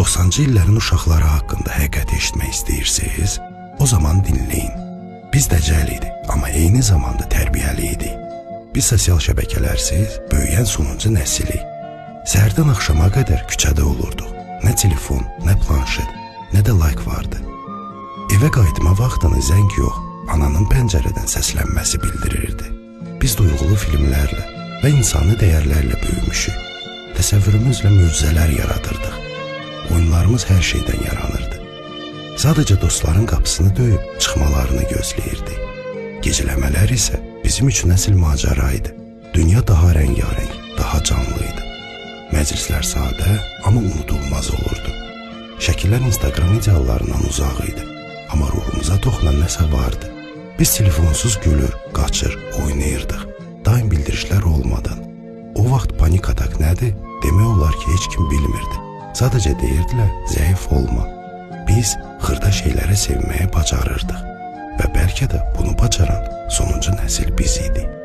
90-cı illərin uşaqları haqqında həqiqət eşitmək istəyirsiniz? O zaman dinləyin. Biz dəcəl idi, amma eyni zamanda tərbiyəli idi. Biz sosial şəbəkələrsiz böyüyən sonuncu nəsilik. Səhərdən axşama qədər küçədə olurduq. Nə telefon, nə planşet, nə də like vardı. Evə qayıtma vaxtını zəng yox, ananın pəncərədən səslənməsi bildirirdi. Biz duyğulu filmlərlə və insani dəyərlərlə böyümüşük. Təsəvvürümüzlə möcüzələr yaradırdıq. Oyunlarımız hər şeydən yaranırdı. Sadəcə dostların qapısını döyüb çıxmalarını gözləyirdi. Gecələmələr isə bizim üçün əsl macəra idi. Dünya daha rəngarəng, daha canlı idi. Məclislər sadə, amma unudulmaz olurdu. Şəkillər Instagram ideallarından uzaq idi, amma ruhumuza toxunan nəsə vardı. Biz telefonsuz gülür, qaçır, oynayırdıq. Daim bildirişlər olmadan. O vaxt panik atak nədir? Demək olar ki, heç kim bilmirdi. Sadəcə deyirdilər, zəif olma. Biz xırda şeyləri sevməyə bacarırdıq və bəlkə də bunu bacaran sonuncu nəsil biz idik.